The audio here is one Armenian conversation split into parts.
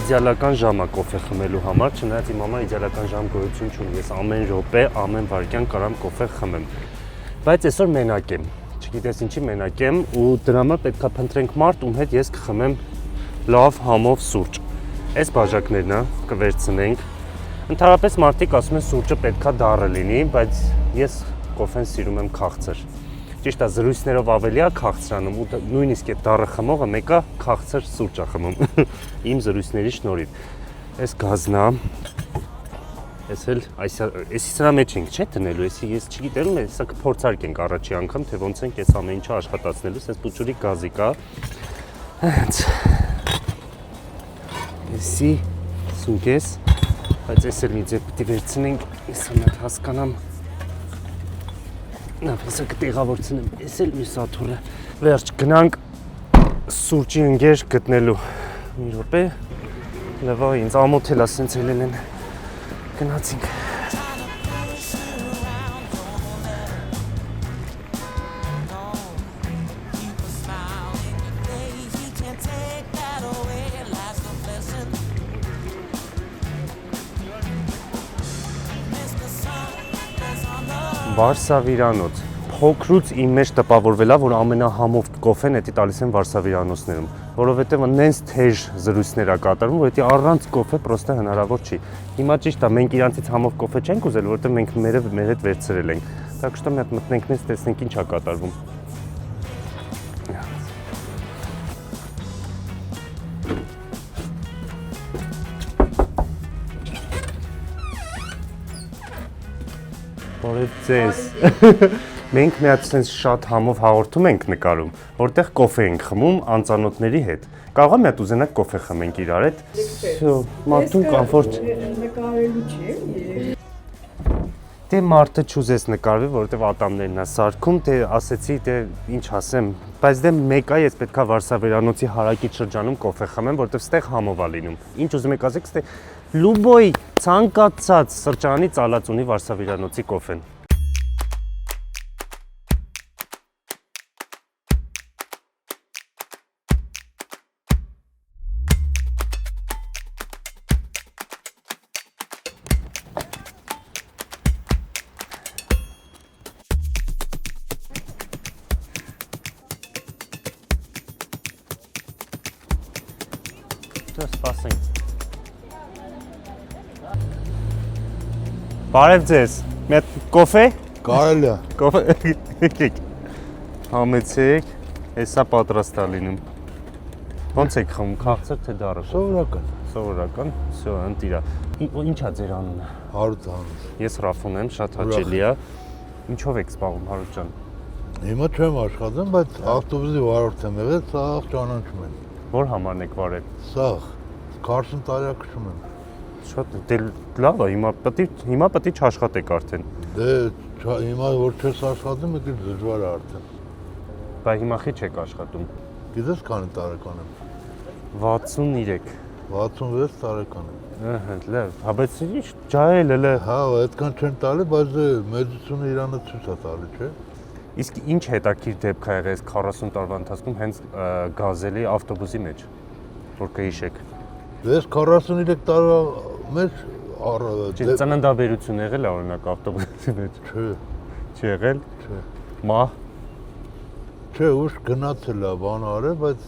իդեալական ժամ է կոֆե խմելու համար, չնայած իմ համար իդեալական ժամ գոյություն չունի։ Ես ամեն րոպե, ամեն վայրկյան կարամ կոֆե խմեմ։ Բայց այսօր մենակ եմ։ Չգիտես ինչի մենակ եմ ու դրա համար պետք է փնտրենք մարդ, ում հետ ես կխմեմ լավ համով սուրճ։ Այս բաժակներն կվերցնենք։ Ընդհանրապես մարդիկ ասում են սուրճը պետքա դառը լինի, բայց ես կոֆեն սիրում եմ քաղցր։ Ճիշտ է, զրույցներով ավելի է քաղցրանում ու նույնիսկ այդ դառը խմողը մեկը քաղցր սուրճ է խմում։ Իմ զրույցների շնորհիվ։ Այս գազն է։ Ես էլ այսի սրա մեջ ենք, չէ՞ տնելու, ես չգիտեմ, հեսա կփորձարկենք առաջի անգամ, թե ոնց ենք այս ամեն ինչը աշխատացնելու, սենց պուճուրի գազիկ է։ Էսի սուգես, բայց ես էլ մի ձև պիտի վերցնենք, ես ամեն հասկանամ։ Նավ, հեսա կտեղավորցնեմ, ես էլ մի սաթուրը։ Վերջ, գնանք սուրճի ընգեր գտնելու։ Մի րոպե, լավա, ինձ ամոթել է, սենց ելել են։ Գնացինք։ Վարսավիրանոց, փոքրուց իմ մեջ տպավորվել է, որ ամենահամով կոֆեն էդի տալիս են վարսավիրանոցներում, որովհետև նենց թեժ զրույցներ է կատարվում, որ էդի առանց կոֆե պրոստը հնարավոր չի։ Հիմա ճիշտ է, մենք իրանցից համով կոֆե չենք ուզել, որովհետև մենք մեր հետ վերցրել ենք։ Так что մի հատ մտնենք նենց տեսնենք ինչ է կատարվում։ Բարև ձեզ։ Մենք մի հատ sense շատ համով հաղորդում ենք նկարում, որտեղ կոֆե ենք խմում անծանոթների հետ։ Կարող եմ մի հատ ուզենաք կոֆե խմենք իրար հետ։ Всё, մարդուն կոմֆորտ։ Նկարելու չէ։ Դե մարդը չուզես նկարվի, որովհետև ատամներն է սարքում, դե ասեցի, դե ինչ ասեմ, բայց դե մեկա ես պետքա Վարսավիրանոցի հարակից շրջանում կոֆե խմեմ, որովհետև ստեղ համով է լինում։ Ինչ ուզում եք ասեք, ստեղ լուբոյ ցանկացած սրճարանի ծալած ունի Վարսավիրանոցի կոֆեն։ Սպասենք։ Բարև ձեզ։ Մի հատ կոֆե։ Կարելի է։ Կոֆե։ Եկեք։ Համեցեք։ Հեսա պատրաստ է լինում։ Ոնց եք խմում, քաղցր թե դառը։ Սովորական։ Սովորական։ Всё, ընտիրա։ Ինչա ձեր անունը։ Հարութ Հանուս։ Ես Ռաֆոն եմ, շատ հաճելի է։ Ինչով եք զբաղվում, Հարութ ջան։ Հիմա չեմ աշխատում, բայց ավտոբուսի վարորդ եմ եղել, սաղ ճանաչում եմ։ Որ համարն եք վարել։ Սաղ 40 տարի քշում եմ։ Շատ դե լավ է, հիմա պետք է չաշխատեք արդեն։ Դե հիմա որ չես աշխատում, եկել դժվար է արդեն։ Բայց հիմա խի չեք աշխատում։ Գիտես քանի տարեկան եմ։ 63։ 66 տարեկան եմ։ Ահա, լավ, հա բայց ինչ ջահել էլ է։ Հա, այդքան չեն տալի, բայց մեծությունը Իրանը ցույց է տալի, չէ՞։ Իսկ ինչ հետաքրքիր դեպք ա եղել 40 տարվա ընթացքում հենց գազելի ավտոբուսի մեջ, որ կհիշեք։ Ես 43 տարվա մեջ Ծննդաբերություն եղել է օրինակ ավտոբուսի մեջ։ Չէ։ Չի եղել։ Չէ։ Մահ։ Չէ, ուշ գնացել է բան արել, բայց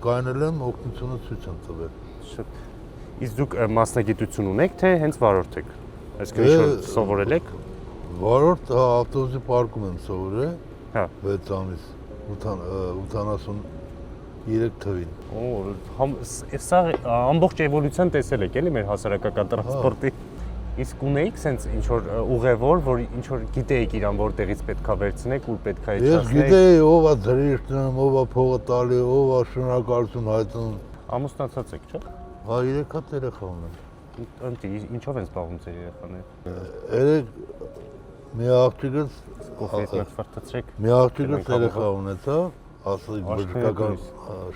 կայնել եմ օգնությունը ցույց եմ տվել։ Շատ։ Իսկ դուք մասնագիտություն ունեք, թե հենց վարորդ եք։ Այսինքն ինչ-որ սովորել եք։ Վարորդ ավտոբուսի պարկում եմ սովորել։ Հա։ 6 ամիս 83 թվին։ Օ, սա ամբողջ էվոլյուցիան տեսել եք էլի մեր հասարակական տրանսպորտի։ Իսկ ունեիք սենց ինչ-որ ուղևոր, որ ինչ-որ գիտեիք իրան որտեղից պետքա վերցնեք, ուր պետքա իջացնեք։ Ես գիտեի ով է դրիժտնում, ով է փողը տալի, ով է շնորհակալություն հայտնում։ Ամուսնացած եք, չէ՞։ Հա, 3 հատ երեխա ունեմ։ Ընտի, ինչով են զբաղվում ձեր երեխաները։ Երեք մի աղջիկս կոֆեից մեկ ֆարտացրեք։ Մի աղջիկս երեխա ունեցա, ասի բժշկական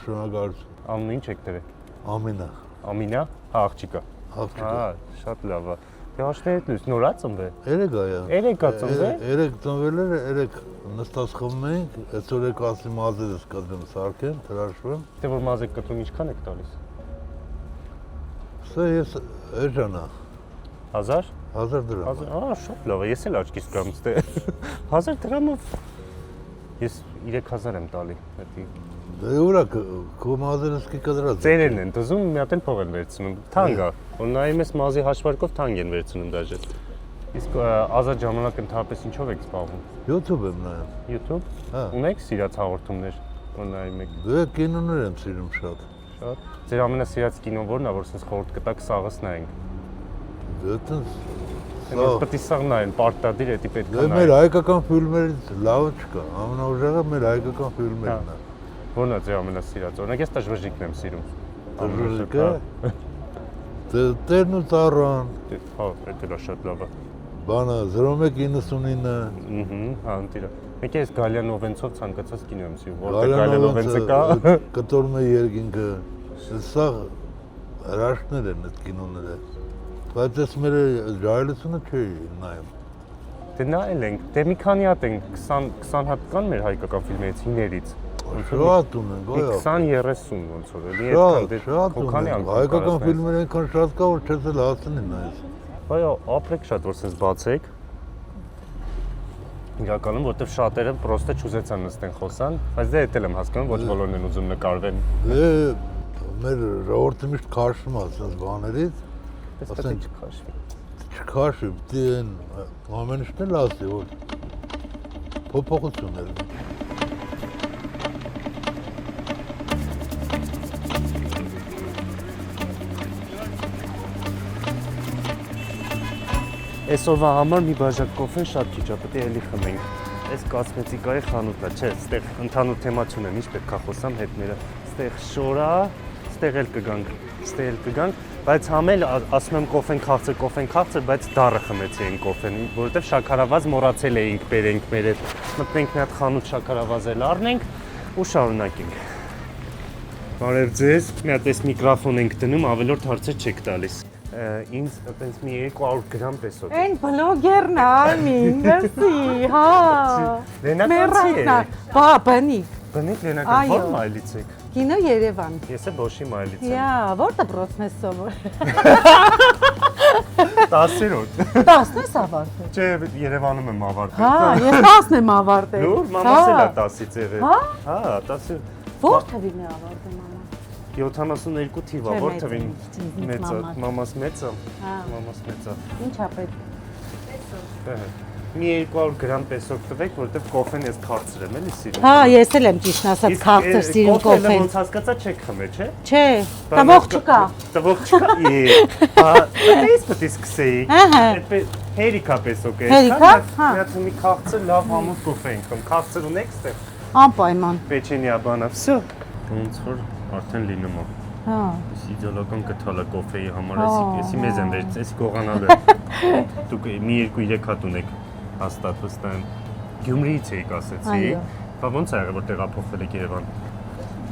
շնորհակալություն։ Անունը ինչ եք դրել։ Ամինա։ Ամինա, հա, աղջիկա։ Աղջիկա։ Հա, շատ լավ է։ Դե հաշտերից լույս նոր է ծնվել։ Երեք է։ Երեք է ծնվել։ Երեք ծնվել էր, երեք նստած խմում էինք, այսօր եք ասի մազերս կտրեմ սարքեմ, հրաշվեմ։ Դե որ մազեք կտրում ինչքան եք տալիս։ Սա ես էժանա, 1000 1000 դրամ։ շատ լավ է, ես էլ աչքիս կամ ստե 1000 դրամով ես 3000 եմ տալի, հետի Դե ուրա քո մազերսկի կդրած։ ծերերն են դզում, մի հատ էլ փող են վերցնում, թանկ է, որ նայում ես մազի հաշվարկով թանկ են վերցնում դաժե։ Իսկ ազատ ժամանակ ընդհանրապես ինչով եք զբաղվում։ YouTube եմ նայում։ YouTube։ Հա։ Ունեք սիրած հաղորդումներ, որ նայում եք։ Դե կինոներ եմ սիրում շատ։ Շատ։ Ձեր ամենասիրած կինոն ո՞րն է, որ sense խորհուրդ կտակ սաղս նայենք։ Դե տենց Մենք պետք է սաղ նայեն, պարտադիր էդի պետք է Դե մեր նայեն։ հայկական ֆիլմերից լավը չկա։ Ամենաուժեղը մեր հայկական ֆիլմերն է։ Ո՞րն է ձեր ամենասիրած։ Օրինակ ես տժվժիկն եմ սիրում։ Դժվարը։ Դե Տերն ու ծառան, Հա, դա էլ շատ լավ է։ բանը 0199 Հա, ընտիրա։ Մեկ էս Գալյան Օվենցով ցանկացած կինո եմ սիրում, որտեղ Գալյան Օվենցը կա։ կտորն է երկինքը։ Սա հրաշքներ են այդ կինոները։ Բայց ես մեր ժայլությունը չի նայում։ Դե նայել ենք, դե մի քանի հատ ենք, 20 հատ կան մեր հայկական ֆիլմերից, հիներից։ Շատ ունենք, այո։ 20-30 ոնց որ էլի Շատ ունենք։ Հայկական ֆիլմեր այնքան շատ կա, որ չես էլ հասցնի նայես։ Այո, ապրեք շատ, որ sense բացեք։ Իրականում, որտեվ շատերը պրոստը չուզեցան նստեն խոսան, բայց դե դա եմ հասկանում, ոչ բոլորն են ուզում նկարվեն։ Դե մեր ժողովուրդը միշտ քաշում է ասած բաներից, Պես պետք է չքաշվի։ չքաշի, դեն ամեն ինչն էլ ասի, որ փոփոխություններ։ Այսօրվա համար մի բաժակ կոֆեն շատ քիչ է, պետք է էլի խմենք։ Այս կոսմետիկայի խանութն է, չէ, այստեղ ընդհանուր թեմա չունեմ, ինչ պետք է խոսամ հետները։ Այստեղ շորա, այստեղ էլ կգանք, բայց համել ասում եմ կոֆեն քաղցր, բայց դառը խմեցի այն կոֆեն, որովհետև շաքարավազ մոռացել էինք բերենք մեր հետ։ Մտնենք մի հատ խանութ շաքարավազ էլ առնենք ու շարունակենք։ Բարև ձեզ, մի հատ այս միկրոֆոն ենք դնում, ավելորդ հարցեր չեք տալիս։ Ինձ այտենց մի 200 գրամ պես օգ։ Այն բլոգերն է, Արմին, դասի, հա։ Լենականցի է։ Բա, բնիկ։ Բնիկ լենական ո՞ր մայլից եք։ Կինո Երևան։ Ես է Բոշի մայլից եմ։ Յա, որտե դպրոցն ես սովոր։ 10-րդ։ 10-ն ես ավարտել։ Չէ, Երևանում եմ ավարտել։ Հա, ես 10-ն եմ ավարտել։ Լուր, մամաս էլ է 10-ից եղել։ Հա։ Հա, 10։ Ո՞ր թվին է ավարտել մաման։ 72 թիվա, Չէ, ո՞ր մեծ թվին։ է, Մեծ է, մաման։ մամաս մեծ է։ Հա։ Մամաս մեծ է։ Ինչ ա պետք։ Մի 200 գրամ պեսոկ տվեք, որովհետև կոֆեն ես քաղցր եմ, էլի սիրում։ Հա, ես էլ եմ ճիշտ ասած քաղցր սիրում կոֆեն։ Կոֆենը ոնց հասկացա չեք խմե, չէ։ Չէ, տվող չկա։ Տվող չկա։ Հա, դες պետք է սկսեի։ Ահա։ Հերիքա պեսոկ է։ Հերիքա, հա։ Մի հատ մի քաղցր լավ համոտ կոֆե ենք խմում։ Քաղցր ունեք ստեղ։ Անպայման։ Պեչենիա բանա, всё։ Ոնց որ արդեն լինում է։ Հա։ Իդեալական կթալը կոֆեի համար, Հա, էսի մեզ են վերցրել, էսի գողանալու է։ Դուք մի 2-3 հատ ունեք հաստատ վստահ եմ։ Գյումրիից եք ասեցի։ Այո։ Բա ոնց է եղել որ տեղափոխվել եք Երևան։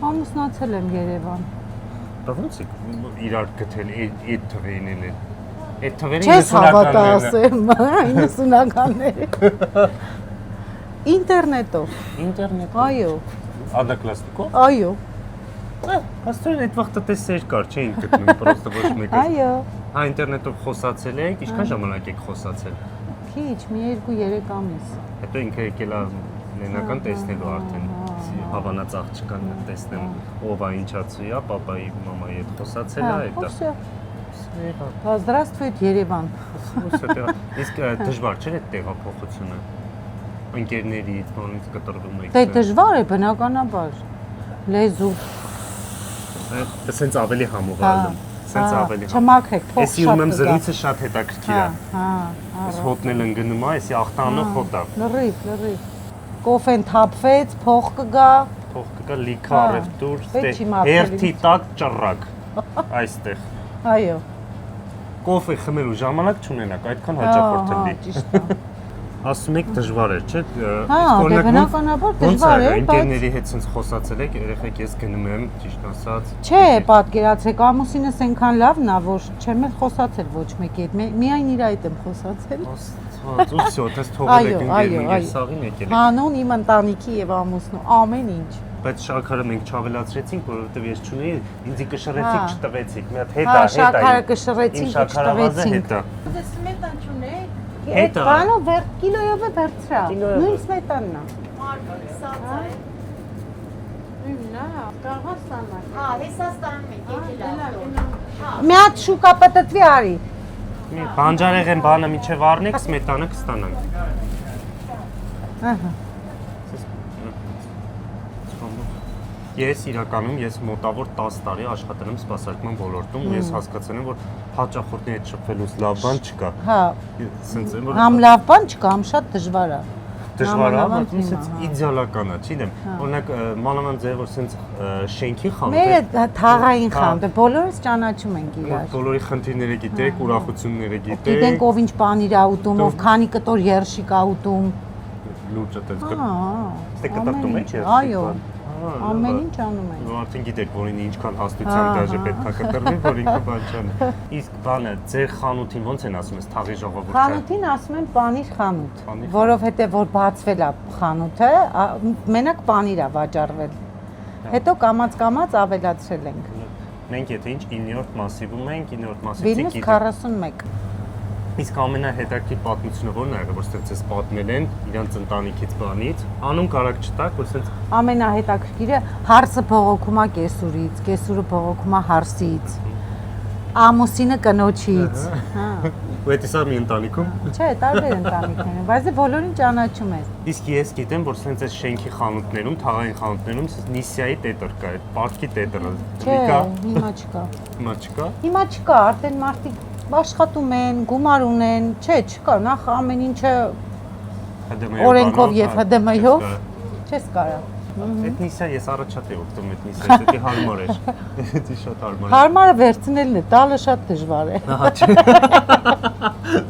Ամուսնացել եմ Երևան։ Բա ոնց եք իրար գտել այդ թվերին էլ։ Այդ թվերին Չես հավատա ասեմ, 90-ականներ։ Ինտերնետով։ Ինտերնետ։ Այո, Ադակլաստիկով։ այո, Աստորեն այդ վաղտը տեսեր կար, չէին գտնում, պրոստը ոչ մեկը։ այո։ Հա ինտերնետով խոսացել եք, ինչքան ժամանակ եք խոսացել։ Քիչ, մի 2-3 ամիս։ Հետո ինքը եկել է լենական տեսնելու արդեն հավանած աղջկան տեսնեմ ով է ինչացի է papai մամայի հետ խոսացել է այդա Հա, здравствует Երևան։ իսկ դժվար չէ այդ տեղափոխությունը ընկերներից բանից կտրվում եք Դե դժվար է բնականաբար լեզու սենց ավելի համուղալ եմ սենց ավելի չմաքրեք փող ես ում եմ զրույցը շատ հետաքրքիր է հա ես հոտն էլ ընկնում է էսի ախտանող հոտ է լրիվ կոֆեն թափվեց փող կգա փող կգա լիքը առևտուր հերթի տակ ճռակ այստեղ այո կոֆե խմելու ժամանակ չունենաք այդքան հաճախորդ լինի ճիշտ է ասում եք դժվար էր, չէ՞։ Հա, դե բնականաբար դժվար է, բայց ընկերների հետ sense խոսացել եք, երեխեք ես գնում եմ, ճիշտ ասած։ չէ, պատկերացրեք, ամուսինս այնքան լավն է, որ չեմ էլ խոսացել ոչ մեկի հետ, միայն իր հետ եմ խոսացել։ Աստված, ու всё, դες թողել եք ընկեր սաղին եկել եք։ Հանուն իմ ընտանիքի եւ ամուսնու ամեն ինչ։ Բայց շաքարը մենք չավելացրեցինք, որովհետև ես չունեի, ինձ կշռեցիք, չտվեցիք։ Մի հատ հետ Հա, է, շաքարը կշռեցինք, չտվեցինք։ չտվեցինք։ Հետա։ Սմետան չունեք։ Հետա։ Բանո կիլոյով է վերցրա։ Կիլոյով է։ Նույն սմետանն է։ Marka, salça. Նույնն է, կարող է ստանալ։ Ha, hesas tanımayın. Geceler. Մի հատ շուկա պատտվի արի։ Մի բանջարեղեն բանը միջև առնեք, սմետանը կստանանք։ Ահա։ Ես իրականում մոտավոր 10 տարի աշխատել եմ սպասարկման ոլորտում ու ես հասկացել եմ, որ հաճախորդների հետ շփվելուց լավ բան չկա։ Հա, Սենց է, որ համ լավ բան չկա, համ շատ դժվար է։ դժվար է, Նամանավանդ բայց հիմա, սենց հա։ իդեալական է, չգիտեմ։ Օրինակ մանավանդ ձեր որ սենց շենքի խանութ Մերը թաղային հա։ խանութ է, բոլորս ճանաչում ենք իրար։ բոլորի խնդիրները գիտեք, ուրախությունները գիտեք։ Գիտենք ով ինչ բան իր ուտում, ով քանի կտոր երշիկ ա ուտում։ Լուրջը տես Հա, Ստե կտակտում եք երբ։ Այո, ամեն ինչ անում ենք։ Արդեն գիտեք, որ ինչքան հաստությամբ դաժե պետք է կտրվի, որ ինքը բան չանի։ Իսկ բանը ձեր խանութին ոնց են ասում, թաղի ժողովուրդը։ Խանութին ասում են պանիր խանութ, Պանիր որովհետև որ բացվել է խանութը, մենակ պանիր է վաճառվել։ Հետո կամած ավելացրել ենք։ Մենք եթե ինչ 9-րդ մասիվում ենք, 9-րդ մասիվից Վիլնյուս 41։ Իսկ ամենահետաքրքիր պատմությունը ո՞րն է եղել, որ սենց էս պատմել են իրանց ընտանիքից բանից, անուն կարակ չտակ, որ սենց Ամենահետաքրքիրը հարսը բողոքում է կեսուրից, կեսուրը բողոքում է հարսից, ամուսինը կնոջից։ Հա։ ու դա սա մի ընտանիքում։ Չէ, տարբեր ընտանիքներ են, բայց դե բոլորին ճանաչում ես։ Իսկ ես գիտեմ, որ սենց էս շենքի խանութներում, թաղային խանութներում Նիսիայի տետր կա, այդ պարտքի տետրը։ Չէ, հիմա չկա։ Հիմա չկա։ Հիմա չկա, արդեն մարդիկ աշխատում են, գումար ունեն, չէ, չկա, նախ ամեն ինչը օրենքով եւ ՀԴՄ-ով չես կարա։ Այդ Նիսիա ես առաջատ եմ օգտվում այդ Նիսիա, դա հարմար էր։ Դա շատ հարմար է։ Հարմարը վերցնելն է, տալը շատ դժվար է։ Ահա չէ։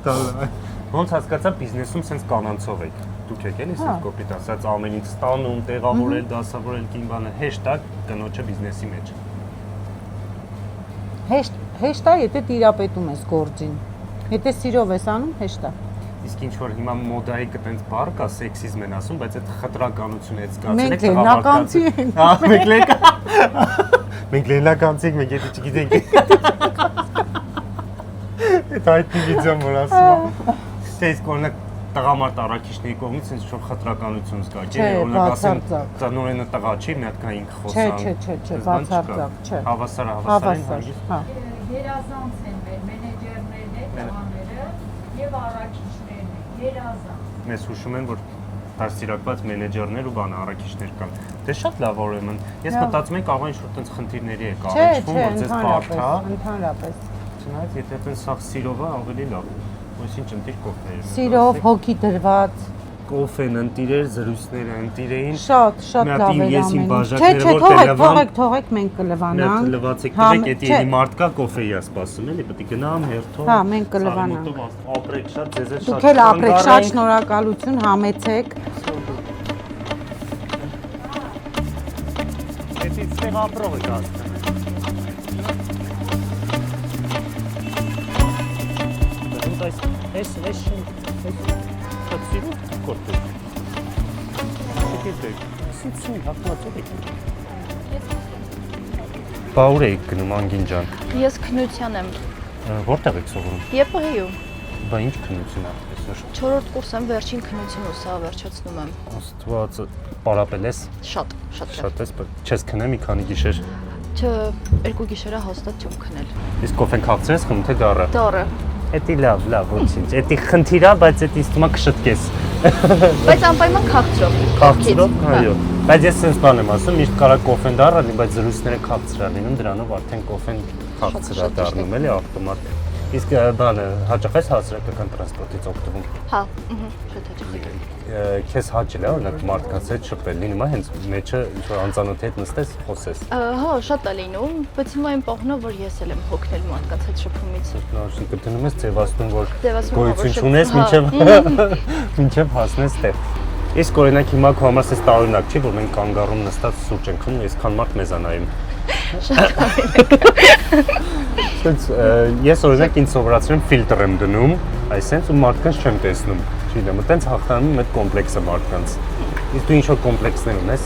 Դա ոնց հասկացա բիզնեսում սենց կանանցով եք։ Դուք եք էլի սենց կոպիտ ասած ամեն ինչ ստանում, տեղավորել, դասավորել կին բանը, հեշտ է կնոջը բիզնեսի մեջ։ Հեշտ է, եթե տիրապետում ես գործին։ Եթե սիրով ես անում, հեշտ է։ Իսկ ինչ որ հիմա մոդայի կտենց բառ կա, սեքսիզմ են ասում, բայց այդ խտրականությունը այդ Մենք զգացել լենականցի ենք։ Հա, մենք լենականցի ենք, մենք եթե չգիտենք։ Այդ այդի վիդեոն որ ասում եմ։ Թե իսկ օրինակ տղամարդ առաքիչների կողմից ինձ շուտ խտրականություն զգա։ Չէ, բացարձակ։ Ծանորենը տղա չի, մի հատ կա ինք խոսան։ Չէ, բացարձակ, չէ։ Հավասար են Հավասար, հանգիստ։ հա։ Երազանց են մեր մենեջերներն, տղաները եւ առաքիչներն են։ Երազանց։ Մեզ հուշում են, որ դաստիարակված մենեջերներ ու բան առաքիչներ կան։ Դե շատ լավ ուրեմն։ Ես մտածում եմ կարող ինչ-որ տենց խնդիրների է Չէ, կառաջվում, որ ձեզ բարդ է։ ընդհանրապես։ Չնայած եթե տենց սաղ սիրով է, ավելի լավ։ Ոչինչ ընտիր կոֆե։ Սիրով, հոգի դրված։ Կոֆեն ընտիրեր, զրույցները ընտիրեին։ Շատ Մի հատ լավ իմ էր ես իմ ամեն ինչ։ բաժակները Չէ, որ կլվան։ թողեք, մենք Մենք կլվանանք։ լվացեք Հա, տվեք, եթե չէ, էլի մարդ կա կոֆեի է սպասում, էլի պետք է գնամ հերթով։ Հա, մենք կլվանանք։ Ապրեք շատ, ձեզ էլ շատ։ Դուք էլ ապրեք, շատ շնորհակալություն, համեցեք։ Եթե ստեղ ապրող եք ասում։ Այս կծիրու կորտու։ Չգիտեք, սիցու հակնացող եք։ Բա ուր եք գնում անգին ջան։ Ես քննության եմ։ Որտեղ եք սովորում։ ԵՊՀ-ում։ Բա ինչ քննություն է այսօր։ 4-րդ կուրս եմ, վերջին քննությունը սա վերջացնում եմ։ Աստված, պարապել ես։ Շատ լավ։ Շատ ես, չես քնե մի քանի գիշեր։ Չէ, երկու գիշերը հաստատ չեմ քնել։ Իսկ կոֆեն քաղցրես խմում թե դառը։ Դառը։ Էդի լավ, ոչինչ։ Էդի խնդիր է, բայց էդի ստումա կշտկես։ Բայց անպայման քաղցրով։ Քաղցրով, այո։ Բայց ես sense բան եմ ասում, միշտ կարա կոֆեն դառնի, բայց զրույցները քաղցր է լինում, դրանով արդեն կոֆեն քաղցր է դառնում, էլի ավտոմատ։ Իսկ բանը հաճախ ես հասարակական տրանսպորտից օգտվում։ Հա, շատ հաճախ։ Քեզ հաճել է օրինակ մարդկանց հետ շփվել, լինում է հենց մեջը ինչ-որ անծանոթի հետ նստես, խոսես։ Հա, շատ է լինում, բայց հիմա այն պահն է, որ ես էլ եմ հոգնել մարդկանց հետ շփումից։ Նորոշիկը դնում ես ձևացնում, որ Ձևացնում, որ գոյություն շփում- չունես, հա, մինչև հասնես տեղ։ Իսկ օրինակ հիմա քո համար էս տարօրինակ չի, որ մենք կանգառում նստած սուրճ ենք խմում, այսքան մարդ մեզ անայում։ Ես օրինակ ինձ սովորացրել եմ ֆիլտր եմ դնում, այսինքն ու մարդկանց չեմ տեսնում։ Չգիտեմ, այտենց հաղթանում այդ կոմպլեքսը մարդկանց։ Իսկ դու ինչ-որ կոմպլեքսներ ունես։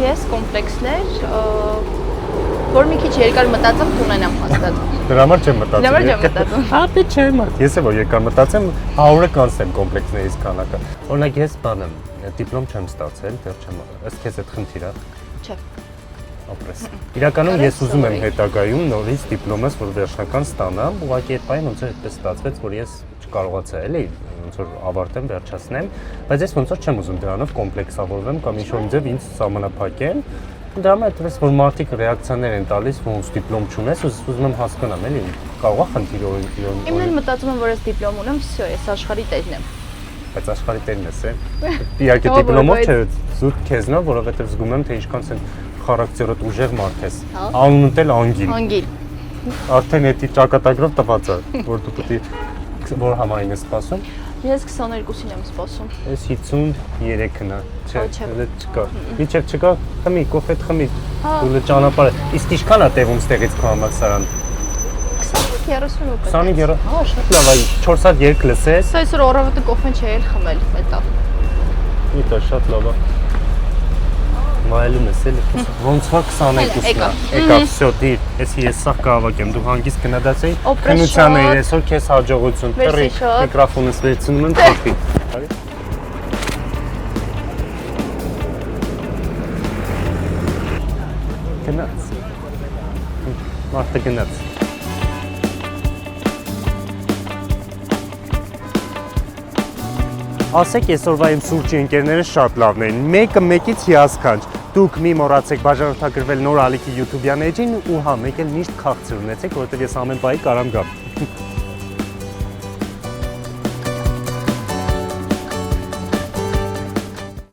Ես կոմպլեքսներ, որ մի քիչ երկար մտածեմ, կունենամ հաստատ։ Դրա համար չեմ մտածում։ Դրա համար չեմ մտածում։ Ապի չեմ։ Ես էլ որ երկար մտածեմ, 100-ը կանցնեմ կոմպլեքսներից քանակը։ Օրինակ ես բանը դիպլոմ չեմ ստացել, դեռ չեմ։ Ըստ քեզ այդ խնդիրը։ Չէ։ Ապրես։ Իրականում ես ուզում եմ հետագայում նորից դիպլոմս որ վերջնական ստանամ, ուղղակի այդ բանը ոնց որ այդպես ստացվեց, որ ես չկարողացա էլի ոնց որ ավարտեմ, վերջացնեմ, բայց ես ոնց որ չեմ ուզում դրանով կոմպլեքսավորվեմ կամ ինչ-որ ձև ինձ սահմանափակեն։ Դրա համար այդպես որ մարդիկ ռեակցիաներ են տալիս, ոնց դիպլոմ չունես, ուզում եմ հասկանամ էլի, կարող է խնդիր Իմն էլ մտածում եմ, որ ես դիպլոմ ունեմ, всё, ես աշխարհի տերն եմ։ բայց աշխարհի տերն ես, իհարկե դիպլոմով չէ, զուտ քեզնով, որովհետև զգում եմ, թե ինչքան են խարակտերոտ ուժեղ մարդ ես։ Անունդ էլ Անգիլ։ Անգիլ։ Արդեն էդի ճակատագրով տված է, որ դու պետք է որ համային ես սպասում։ Ես 22-ին եմ սպասում։ Ես 53-ն է, չէ, Չէ։ դա չկա։ Միջև չկա, խմի, կոֆետ խմի։ Դու ճանապարհ։ Իսկ ինչքան է տևում ստեղից քո համալսարան։ 25-30 րոպե։ 20-30։ Հա, շատ Լավ, այ 4 հատ երկ լսես։ Սա այսօր առավոտը կոֆեն չէի էլ խմել, հետա։ Դա շատ լավ է։ Մայելում ես էլի։ Ոնց որ 22-ն է։ Եկա, всё, դիր, ես սա կհավաքեմ, դու հանգիստ գնացի։ Քնության էի, այսօր քեզ հաջողություն։ Տռի, միկրոֆոնս վերցնում եմ, թափի։ Գնաց։ Մարդը գնաց։ Ասեք այսօրվա իմ սուրճի ընկերները շատ լավն էին, մեկը մեկից հիասքանչ, դուք մի մոռացեք բաժանորդագրվել նոր ալիքի YouTube-յան էջին ու հա, մեկ էլ միշտ քաղցր ունեցեք, որովհետև ես ամեն պահի կարամ գամ։